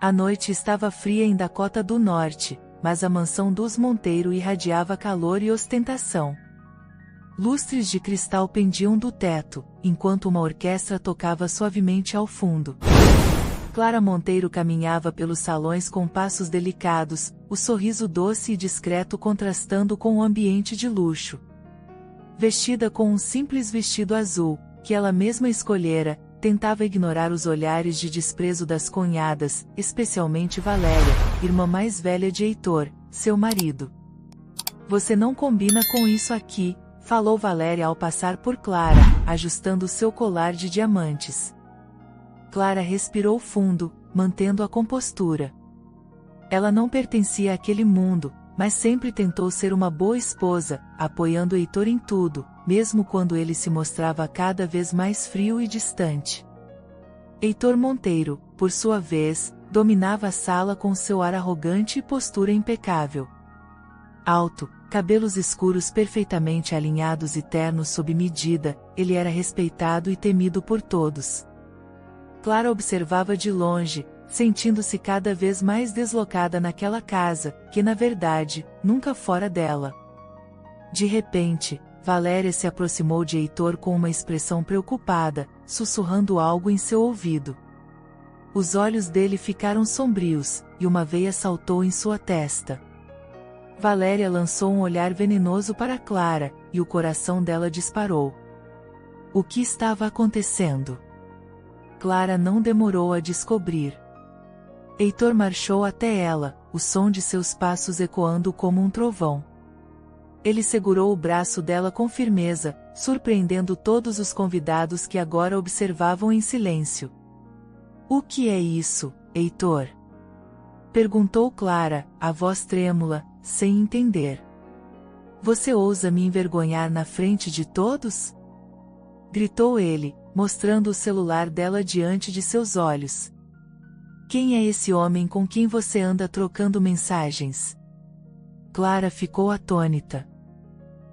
A noite estava fria em Dakota do Norte, mas a mansão dos Monteiro irradiava calor e ostentação. Lustres de cristal pendiam do teto, enquanto uma orquestra tocava suavemente ao fundo. Clara Monteiro caminhava pelos salões com passos delicados, o sorriso doce e discreto contrastando com o ambiente de luxo. Vestida com um simples vestido azul, que ela mesma escolhera, tentava ignorar os olhares de desprezo das cunhadas, especialmente Valéria, irmã mais velha de Heitor, seu marido. "Você não combina com isso aqui", falou Valéria ao passar por Clara, ajustando seu colar de diamantes. Clara respirou fundo, mantendo a compostura. Ela não pertencia àquele mundo, mas sempre tentou ser uma boa esposa, apoiando Heitor em tudo, mesmo quando ele se mostrava cada vez mais frio e distante. Heitor Monteiro, por sua vez, dominava a sala com seu ar arrogante e postura impecável. Alto, cabelos escuros perfeitamente alinhados e ternos sob medida, ele era respeitado e temido por todos. Clara observava de longe, sentindo-se cada vez mais deslocada naquela casa, que na verdade, nunca fora dela. De repente, Valéria se aproximou de Heitor com uma expressão preocupada, sussurrando algo em seu ouvido. Os olhos dele ficaram sombrios, e uma veia saltou em sua testa. Valéria lançou um olhar venenoso para Clara, e o coração dela disparou. O que estava acontecendo? Clara não demorou a descobrir. Heitor marchou até ela, o som de seus passos ecoando como um trovão. Ele segurou o braço dela com firmeza, surpreendendo todos os convidados que agora observavam em silêncio. "O que é isso, Heitor?" perguntou Clara, a voz trêmula, sem entender. "Você ousa me envergonhar na frente de todos?" gritou ele, mostrando o celular dela diante de seus olhos. "Quem é esse homem com quem você anda trocando mensagens?" Clara ficou atônita.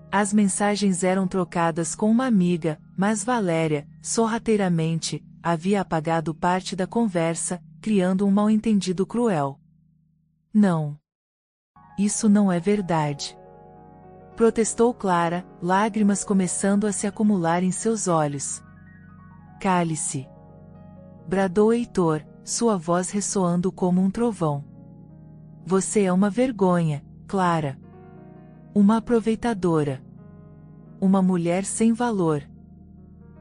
As mensagens eram trocadas com uma amiga, mas Valéria, sorrateiramente, havia apagado parte da conversa, criando um mal-entendido cruel. "Não. Isso não é verdade", protestou Clara, lágrimas começando a se acumular em seus olhos. "Cale-se", bradou Heitor, sua voz ressoando como um trovão. "Você é uma vergonha, Clara. Uma aproveitadora. Uma mulher sem valor."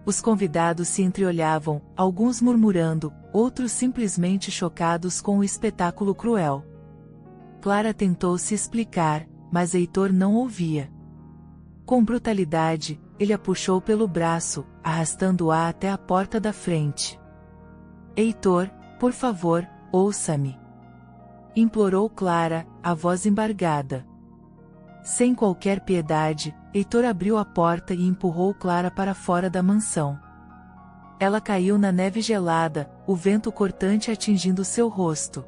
Os convidados se entreolhavam, alguns murmurando, outros simplesmente chocados com o espetáculo cruel. Clara tentou se explicar, mas Heitor não ouvia. Com brutalidade, ele a puxou pelo braço, arrastando-a até a porta da frente. "Heitor, por favor, ouça-me", implorou Clara, a voz embargada. Sem qualquer piedade, Heitor abriu a porta e empurrou Clara para fora da mansão. Ela caiu na neve gelada, o vento cortante atingindo seu rosto.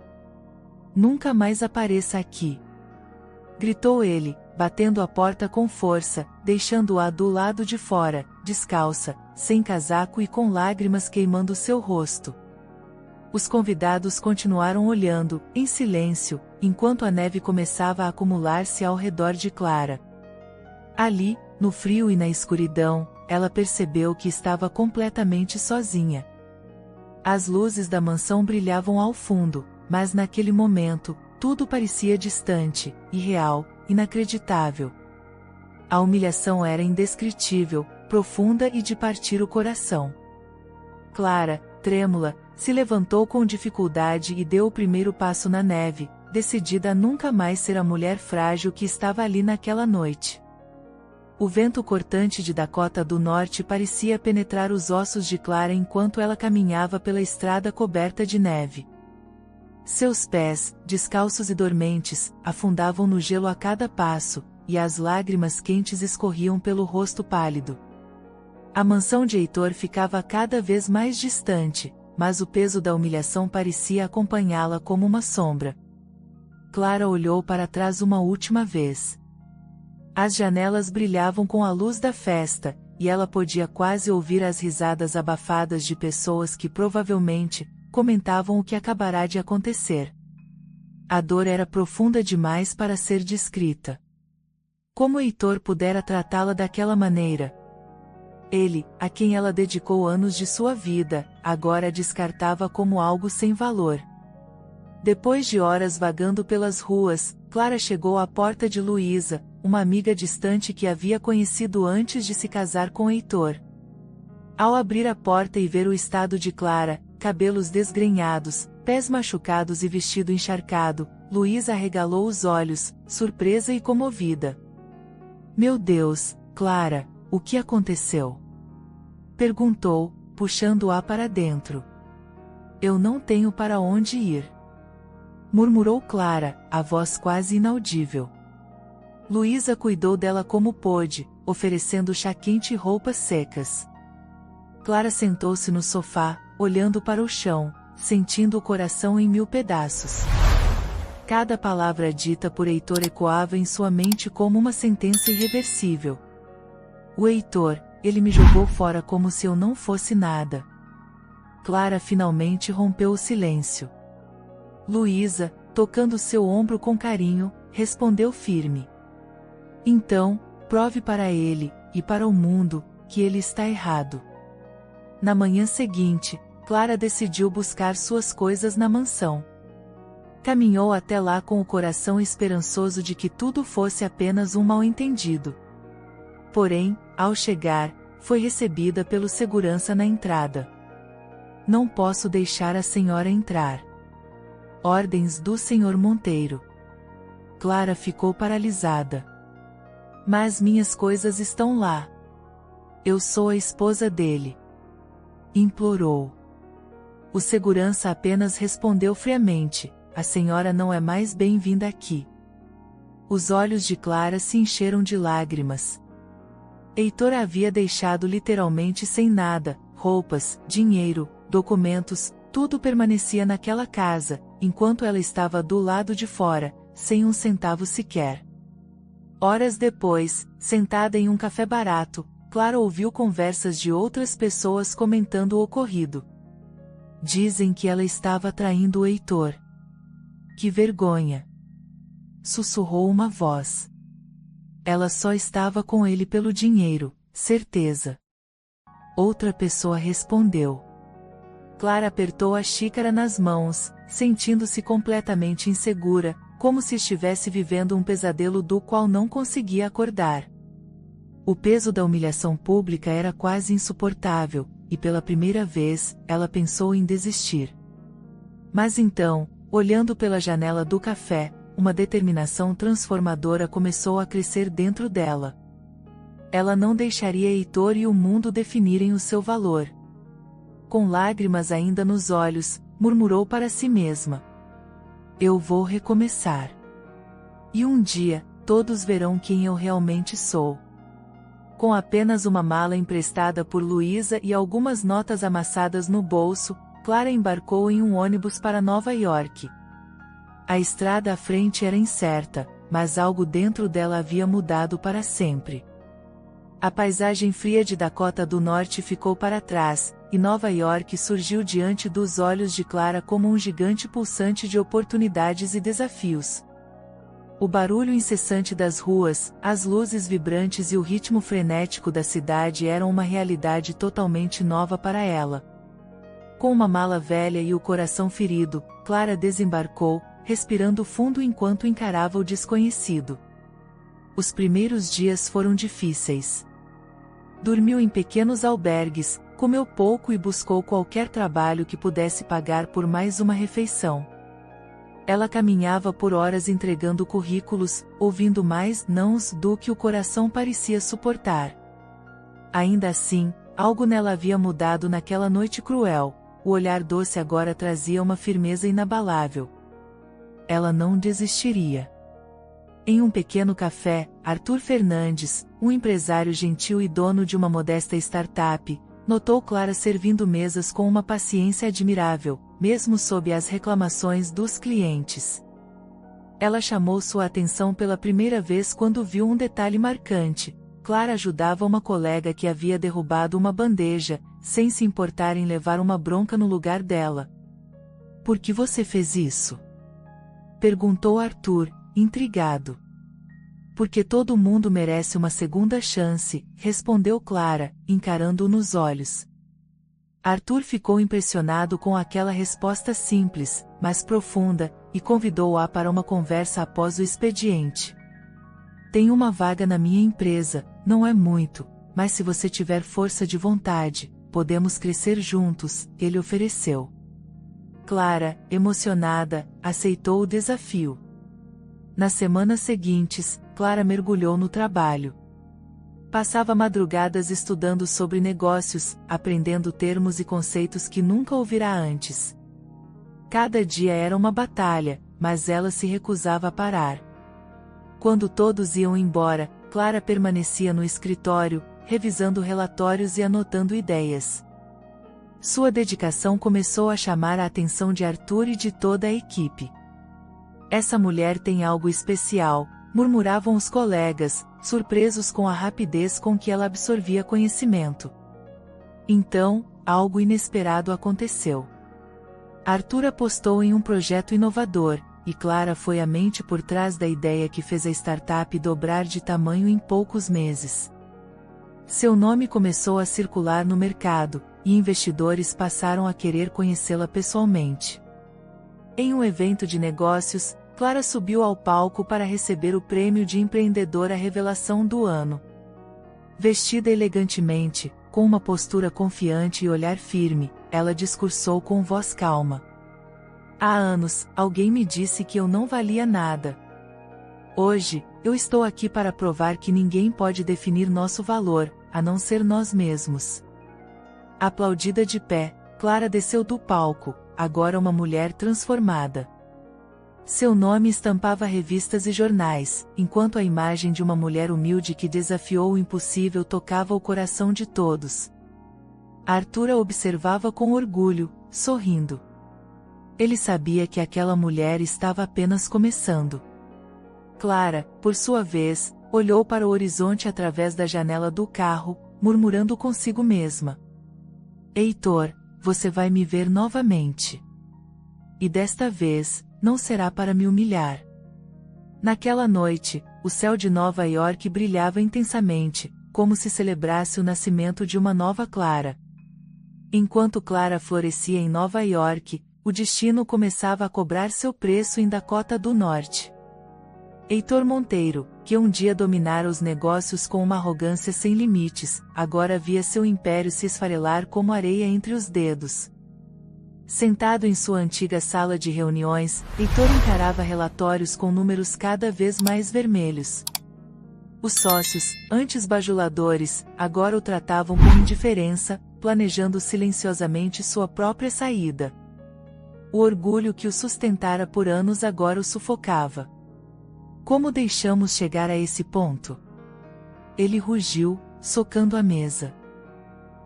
"Nunca mais apareça aqui", gritou ele, batendo a porta com força, deixando-a do lado de fora, descalça, sem casaco e com lágrimas queimando seu rosto. Os convidados continuaram olhando, em silêncio, enquanto a neve começava a acumular-se ao redor de Clara. Ali, no frio e na escuridão, ela percebeu que estava completamente sozinha. As luzes da mansão brilhavam ao fundo, mas naquele momento, tudo parecia distante, irreal, inacreditável. A humilhação era indescritível, profunda e de partir o coração. Clara, trêmula, se levantou com dificuldade e deu o primeiro passo na neve, decidida a nunca mais ser a mulher frágil que estava ali naquela noite. O vento cortante de Dakota do Norte parecia penetrar os ossos de Clara enquanto ela caminhava pela estrada coberta de neve. Seus pés, descalços e dormentes, afundavam no gelo a cada passo, e as lágrimas quentes escorriam pelo rosto pálido. A mansão de Heitor ficava cada vez mais distante, mas o peso da humilhação parecia acompanhá-la como uma sombra. Clara olhou para trás uma última vez. As janelas brilhavam com a luz da festa, e ela podia quase ouvir as risadas abafadas de pessoas que provavelmente, comentavam o que acabará de acontecer. A dor era profunda demais para ser descrita. Como Heitor pudera tratá-la daquela maneira? Ele, a quem ela dedicou anos de sua vida, agora a descartava como algo sem valor. Depois de horas vagando pelas ruas, Clara chegou à porta de Luísa, uma amiga distante que havia conhecido antes de se casar com Heitor. Ao abrir a porta e ver o estado de Clara, cabelos desgrenhados, pés machucados e vestido encharcado, Luísa arregalou os olhos, surpresa e comovida. "Meu Deus, Clara, o que aconteceu?" perguntou, puxando-a para dentro. "Eu não tenho para onde ir", murmurou Clara, a voz quase inaudível. Luísa cuidou dela como pôde, oferecendo chá quente e roupas secas. Clara sentou-se no sofá, olhando para o chão, sentindo o coração em 1000 pedaços. Cada palavra dita por Heitor ecoava em sua mente como uma sentença irreversível. "O Heitor, ele me jogou fora como se eu não fosse nada." Clara finalmente rompeu o silêncio. Luísa, tocando seu ombro com carinho, respondeu firme. "Então, prove para ele, e para o mundo, que ele está errado." Na manhã seguinte, Clara decidiu buscar suas coisas na mansão. Caminhou até lá com o coração esperançoso de que tudo fosse apenas um mal-entendido. Porém, ao chegar, foi recebida pelo segurança na entrada. "Não posso deixar a senhora entrar. Ordens do senhor Monteiro." Clara ficou paralisada. "Mas minhas coisas estão lá. Eu sou a esposa dele", implorou. O segurança apenas respondeu friamente: "A senhora não é mais bem-vinda aqui." Os olhos de Clara se encheram de lágrimas. Heitor a havia deixado literalmente sem nada: roupas, dinheiro, documentos, tudo permanecia naquela casa, enquanto ela estava do lado de fora, sem um centavo sequer. Horas depois, sentada em um café barato, Clara ouviu conversas de outras pessoas comentando o ocorrido. "Dizem que ela estava traindo o Heitor." "Que vergonha!" sussurrou uma voz. "Ela só estava com ele pelo dinheiro, certeza." Outra pessoa respondeu. Clara apertou a xícara nas mãos, sentindo-se completamente insegura, como se estivesse vivendo um pesadelo do qual não conseguia acordar. O peso da humilhação pública era quase insuportável, e pela primeira vez, ela pensou em desistir. Mas então, olhando pela janela do café, uma determinação transformadora começou a crescer dentro dela. Ela não deixaria Heitor e o mundo definirem o seu valor. Com lágrimas ainda nos olhos, murmurou para si mesma: "Eu vou recomeçar. E um dia, todos verão quem eu realmente sou." Com apenas uma mala emprestada por Luísa e algumas notas amassadas no bolso, Clara embarcou em um ônibus para Nova York. A estrada à frente era incerta, mas algo dentro dela havia mudado para sempre. A paisagem fria de Dakota do Norte ficou para trás, e Nova York surgiu diante dos olhos de Clara como um gigante pulsante de oportunidades e desafios. O barulho incessante das ruas, as luzes vibrantes e o ritmo frenético da cidade eram uma realidade totalmente nova para ela. Com uma mala velha e o coração ferido, Clara desembarcou, respirando fundo enquanto encarava o desconhecido. Os primeiros dias foram difíceis. Dormiu em pequenos albergues, comeu pouco e buscou qualquer trabalho que pudesse pagar por mais uma refeição. Ela caminhava por horas entregando currículos, ouvindo mais nãos do que o coração parecia suportar. Ainda assim, algo nela havia mudado naquela noite cruel. O olhar doce agora trazia uma firmeza inabalável. Ela não desistiria. Em um pequeno café, Arthur Fernandes, um empresário gentil e dono de uma modesta startup, notou Clara servindo mesas com uma paciência admirável, mesmo sob as reclamações dos clientes. Ela chamou sua atenção pela primeira vez quando viu um detalhe marcante: Clara ajudava uma colega que havia derrubado uma bandeja, sem se importar em levar uma bronca no lugar dela. Por que você fez isso? Perguntou Arthur, intrigado. Porque todo mundo merece uma segunda chance, respondeu Clara, encarando-o nos olhos. Arthur ficou impressionado com aquela resposta simples, mas profunda, e convidou-a para uma conversa após o expediente. Tenho uma vaga na minha empresa, não é muito, mas se você tiver força de vontade, podemos crescer juntos, ele ofereceu. Clara, emocionada, aceitou o desafio. Nas semanas seguintes, Clara mergulhou no trabalho. Passava madrugadas estudando sobre negócios, aprendendo termos e conceitos que nunca ouvira antes. Cada dia era uma batalha, mas ela se recusava a parar. Quando todos iam embora, Clara permanecia no escritório, revisando relatórios e anotando ideias. Sua dedicação começou a chamar a atenção de Arthur e de toda a equipe. Essa mulher tem algo especial, murmuravam os colegas, surpresos com a rapidez com que ela absorvia conhecimento. Então, algo inesperado aconteceu. Arthur apostou em um projeto inovador, e Clara foi a mente por trás da ideia que fez a startup dobrar de tamanho em poucos meses. Seu nome começou a circular no mercado, e investidores passaram a querer conhecê-la pessoalmente. Em um evento de negócios, Clara subiu ao palco para receber o prêmio de empreendedora revelação do ano. Vestida elegantemente, com uma postura confiante e olhar firme, ela discursou com voz calma. Há anos, alguém me disse que eu não valia nada. Hoje, eu estou aqui para provar que ninguém pode definir nosso valor, a não ser nós mesmos. Aplaudida de pé, Clara desceu do palco, agora uma mulher transformada. Seu nome estampava revistas e jornais, enquanto a imagem de uma mulher humilde que desafiou o impossível tocava o coração de todos. Arthur a observava com orgulho, sorrindo. Ele sabia que aquela mulher estava apenas começando. Clara, por sua vez, olhou para o horizonte através da janela do carro, murmurando consigo mesma. Heitor, você vai me ver novamente. E desta vez, não será para me humilhar. Naquela noite, o céu de Nova York brilhava intensamente, como se celebrasse o nascimento de uma nova Clara. Enquanto Clara florescia em Nova York, o destino começava a cobrar seu preço em Dakota do Norte. Heitor Monteiro, que um dia dominara os negócios com uma arrogância sem limites, agora via seu império se esfarelar como areia entre os dedos. Sentado em sua antiga sala de reuniões, Heitor encarava relatórios com números cada vez mais vermelhos. Os sócios, antes bajuladores, agora o tratavam com indiferença, planejando silenciosamente sua própria saída. O orgulho que o sustentara por anos agora o sufocava. Como deixamos chegar a esse ponto? Ele rugiu, socando a mesa.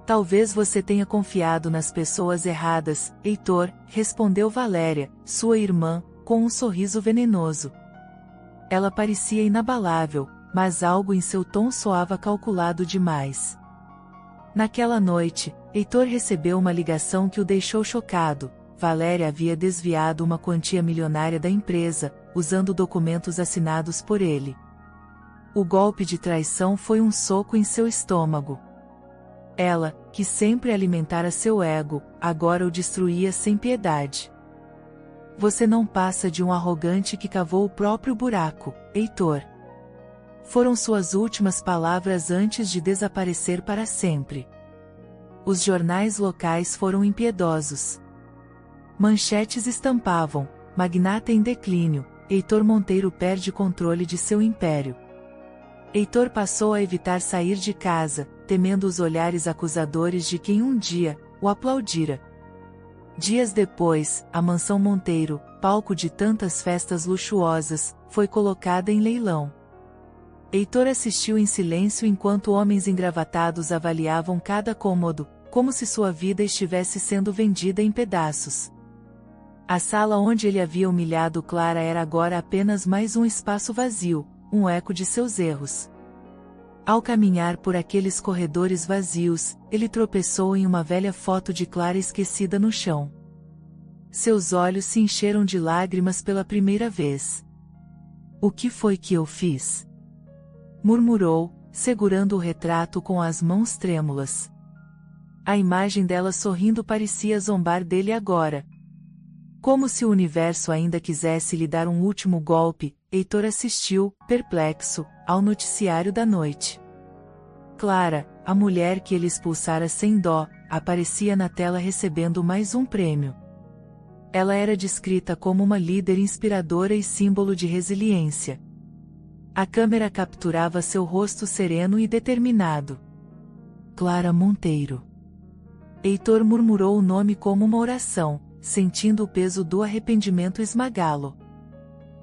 Talvez você tenha confiado nas pessoas erradas, Heitor, respondeu Valéria, sua irmã, com um sorriso venenoso. Ela parecia inabalável, mas algo em seu tom soava calculado demais. Naquela noite, Heitor recebeu uma ligação que o deixou chocado. Valéria havia desviado uma quantia milionária da empresa, usando documentos assinados por ele. O golpe de traição foi um soco em seu estômago. Ela, que sempre alimentara seu ego, agora o destruía sem piedade. Você não passa de um arrogante que cavou o próprio buraco, Heitor. Foram suas últimas palavras antes de desaparecer para sempre. Os jornais locais foram impiedosos. Manchetes estampavam: magnata em declínio, Heitor Monteiro perde controle de seu império. Heitor passou a evitar sair de casa, temendo os olhares acusadores de quem um dia o aplaudira. Dias depois, a mansão Monteiro, palco de tantas festas luxuosas, foi colocada em leilão. Heitor assistiu em silêncio enquanto homens engravatados avaliavam cada cômodo, como se sua vida estivesse sendo vendida em pedaços. A sala onde ele havia humilhado Clara era agora apenas mais um espaço vazio, um eco de seus erros. Ao caminhar por aqueles corredores vazios, ele tropeçou em uma velha foto de Clara esquecida no chão. seus olhos se encheram de lágrimas pela primeira vez. O que foi que eu fiz? Murmurou, segurando o retrato com as mãos trêmulas. A imagem dela sorrindo parecia zombar dele agora. Como se o universo ainda quisesse lhe dar um último golpe, Heitor assistiu, perplexo, ao noticiário da noite. Clara, a mulher que ele expulsara sem dó, aparecia na tela recebendo mais um prêmio. Ela era descrita como uma líder inspiradora e símbolo de resiliência. A câmera capturava seu rosto sereno e determinado. Clara Monteiro. Heitor murmurou o nome como uma oração, sentindo o peso do arrependimento esmagá-lo.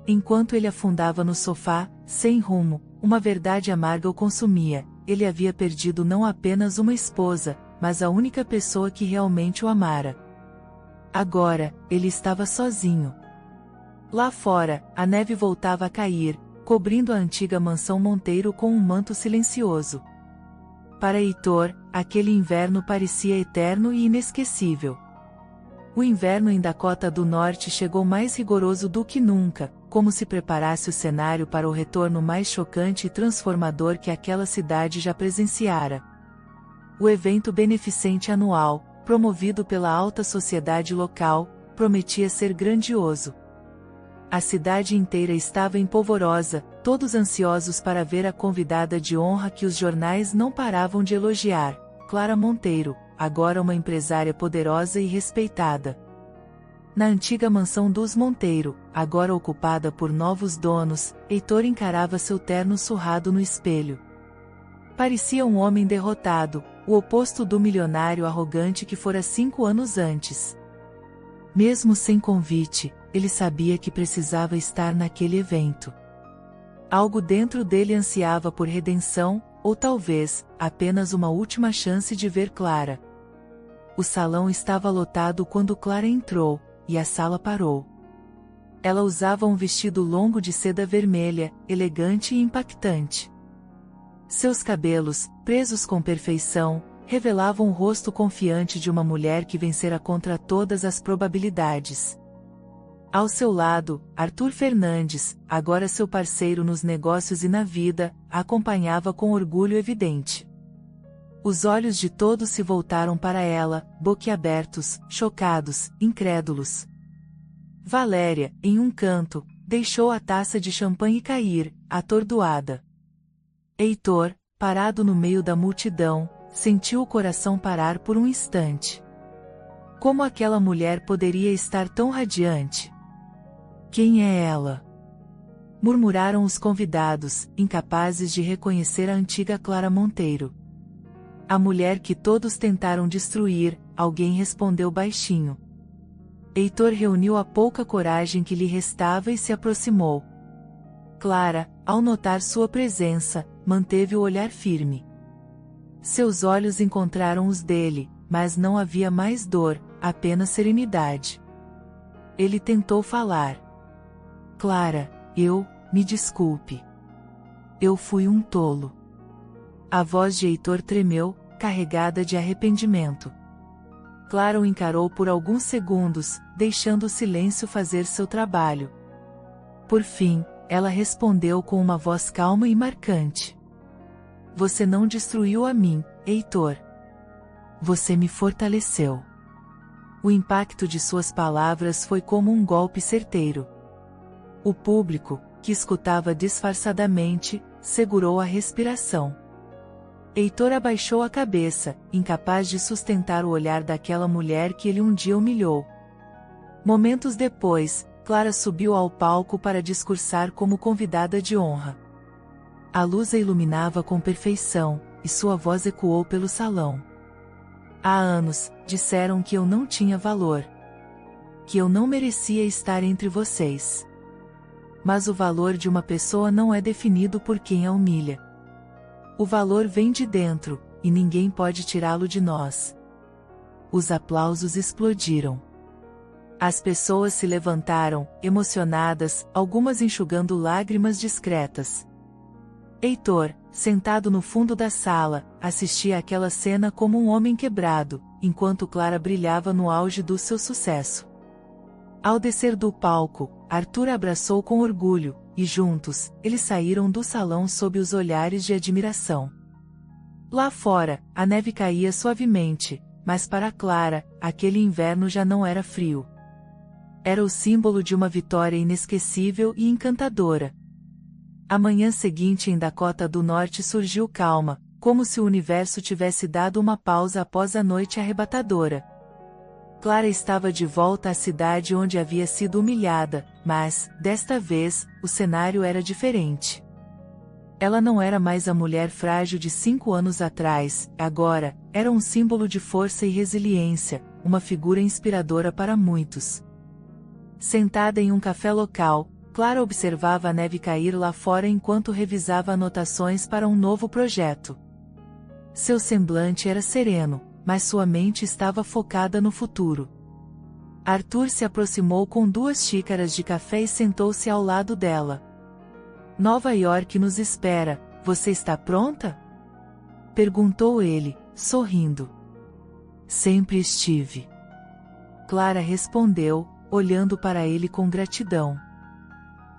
Enquanto ele afundava no sofá, sem rumo, uma verdade amarga o consumia. Ele havia perdido não apenas uma esposa, mas a única pessoa que realmente o amara. Agora, ele estava sozinho. Lá fora, a neve voltava a cair, cobrindo a antiga mansão Monteiro com um manto silencioso. Para Heitor, aquele inverno parecia eterno e inesquecível. O inverno em Dakota do Norte chegou mais rigoroso do que nunca, como se preparasse o cenário para o retorno mais chocante e transformador que aquela cidade já presenciara. O evento beneficente anual, promovido pela alta sociedade local, prometia ser grandioso. A cidade inteira estava em polvorosa, todos ansiosos para ver a convidada de honra que os jornais não paravam de elogiar, Clara Monteiro, agora uma empresária poderosa e respeitada. Na antiga mansão dos Monteiro, agora ocupada por novos donos, Heitor encarava seu terno surrado no espelho. Parecia um homem derrotado, o oposto do milionário arrogante que fora 5 anos antes. Mesmo sem convite, ele sabia que precisava estar naquele evento. Algo dentro dele ansiava por redenção, ou talvez, apenas uma última chance de ver Clara. O salão estava lotado quando Clara entrou, e a sala parou. Ela usava um vestido longo de seda vermelha, elegante e impactante. Seus cabelos, presos com perfeição, revelavam o rosto confiante de uma mulher que vencera contra todas as probabilidades. Ao seu lado, Arthur Fernandes, agora seu parceiro nos negócios e na vida, a acompanhava com orgulho evidente. Os olhos de todos se voltaram para ela, boquiabertos, chocados, incrédulos. Valéria, em um canto, deixou a taça de champanhe cair, atordoada. Heitor, parado no meio da multidão, sentiu o coração parar por um instante. Como aquela mulher poderia estar tão radiante? Quem é ela? Murmuraram os convidados, incapazes de reconhecer a antiga Clara Monteiro. A mulher que todos tentaram destruir, alguém respondeu baixinho. Heitor reuniu a pouca coragem que lhe restava e se aproximou. Clara, ao notar sua presença, manteve o olhar firme. Seus olhos encontraram os dele, mas não havia mais dor, apenas serenidade. Ele tentou falar. Clara, me desculpe. Eu fui um tolo. A voz de Heitor tremeu, carregada de arrependimento. Clara o encarou por alguns segundos, deixando o silêncio fazer seu trabalho. Por fim, ela respondeu com uma voz calma e marcante. Você não destruiu a mim, Heitor. Você me fortaleceu. O impacto de suas palavras foi como um golpe certeiro. O público, que escutava disfarçadamente, segurou a respiração. Heitor abaixou a cabeça, incapaz de sustentar o olhar daquela mulher que ele um dia humilhou. Momentos depois, Clara subiu ao palco para discursar como convidada de honra. A luz a iluminava com perfeição, e sua voz ecoou pelo salão. Há anos, disseram que eu não tinha valor. Que eu não merecia estar entre vocês. Mas o valor de uma pessoa não é definido por quem a humilha. O valor vem de dentro, e ninguém pode tirá-lo de nós. Os aplausos explodiram. As pessoas se levantaram, emocionadas, algumas enxugando lágrimas discretas. Heitor, sentado no fundo da sala, assistia àquela cena como um homem quebrado, enquanto Clara brilhava no auge do seu sucesso. Ao descer do palco, Arthur abraçou com orgulho, e juntos, eles saíram do salão sob os olhares de admiração. Lá fora, a neve caía suavemente, mas para Clara, aquele inverno já não era frio. Era o símbolo de uma vitória inesquecível e encantadora. A manhã seguinte em Dakota do Norte surgiu calma, como se o universo tivesse dado uma pausa após a noite arrebatadora. Clara estava de volta à cidade onde havia sido humilhada, mas, desta vez, o cenário era diferente. Ela não era mais a mulher frágil de 5 anos atrás, agora, era um símbolo de força e resiliência, uma figura inspiradora para muitos. Sentada em um café local, Clara observava a neve cair lá fora enquanto revisava anotações para um novo projeto. Seu semblante era sereno, mas sua mente estava focada no futuro. Arthur se aproximou com 2 xícaras de café e sentou-se ao lado dela. Nova York nos espera, você está pronta? Perguntou ele, sorrindo. Sempre estive. Clara respondeu, olhando para ele com gratidão.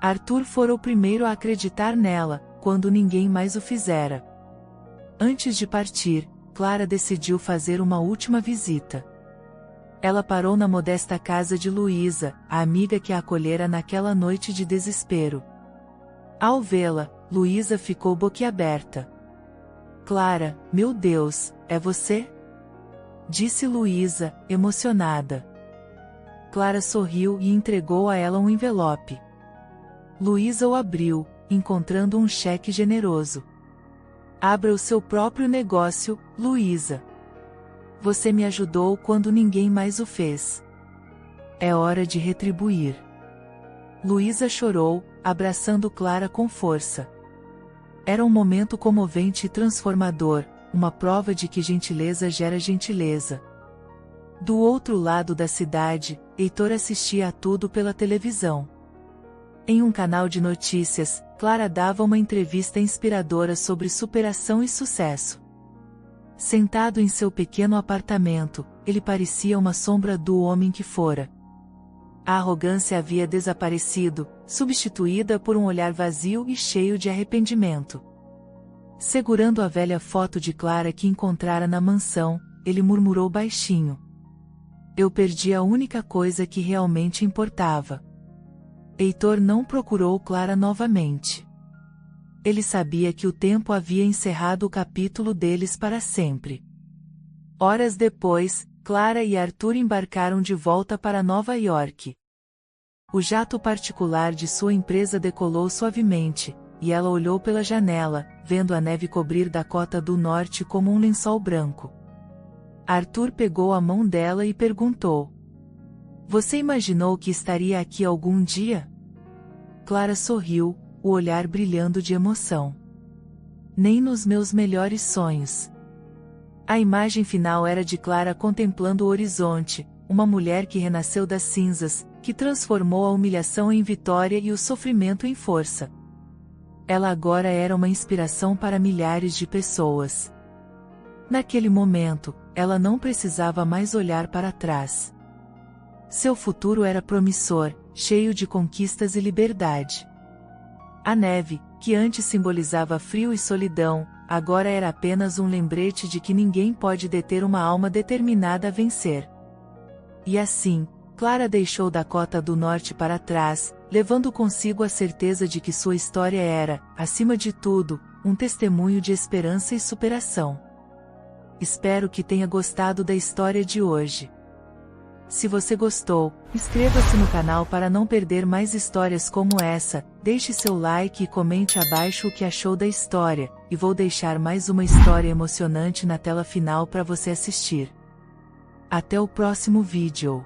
Arthur fora o primeiro a acreditar nela, quando ninguém mais o fizera. Antes de partir, Clara decidiu fazer uma última visita. Ela parou na modesta casa de Luísa, a amiga que a acolhera naquela noite de desespero. Ao vê-la, Luísa ficou boquiaberta. Clara, meu Deus, é você? Disse Luísa, emocionada. Clara sorriu e entregou a ela um envelope. Luísa o abriu, encontrando um cheque generoso. Abra o seu próprio negócio, Luísa. Você me ajudou quando ninguém mais o fez. É hora de retribuir. Luísa chorou, abraçando Clara com força. Era um momento comovente e transformador, uma prova de que gentileza gera gentileza. Do outro lado da cidade, Heitor assistia a tudo pela televisão. Em um canal de notícias, Clara dava uma entrevista inspiradora sobre superação e sucesso. Sentado em seu pequeno apartamento, ele parecia uma sombra do homem que fora. A arrogância havia desaparecido, substituída por um olhar vazio e cheio de arrependimento. Segurando a velha foto de Clara que encontrara na mansão, ele murmurou baixinho. Eu perdi a única coisa que realmente importava. Heitor não procurou Clara novamente. Ele sabia que o tempo havia encerrado o capítulo deles para sempre. Horas depois, Clara e Arthur embarcaram de volta para Nova York. O jato particular de sua empresa decolou suavemente, e ela olhou pela janela, vendo a neve cobrir Dakota do Norte como um lençol branco. Arthur pegou a mão dela e perguntou: Você imaginou que estaria aqui algum dia? Clara sorriu, o olhar brilhando de emoção. Nem nos meus melhores sonhos. A imagem final era de Clara contemplando o horizonte, uma mulher que renasceu das cinzas, que transformou a humilhação em vitória e o sofrimento em força. Ela agora era uma inspiração para milhares de pessoas. Naquele momento, ela não precisava mais olhar para trás. Seu futuro era promissor, cheio de conquistas e liberdade. A neve, que antes simbolizava frio e solidão, agora era apenas um lembrete de que ninguém pode deter uma alma determinada a vencer. E assim, Clara deixou Dakota do Norte para trás, levando consigo a certeza de que sua história era, acima de tudo, um testemunho de esperança e superação. Espero que tenha gostado da história de hoje. Se você gostou, inscreva-se no canal para não perder mais histórias como essa, deixe seu like e comente abaixo o que achou da história, e vou deixar mais uma história emocionante na tela final para você assistir. Até o próximo vídeo.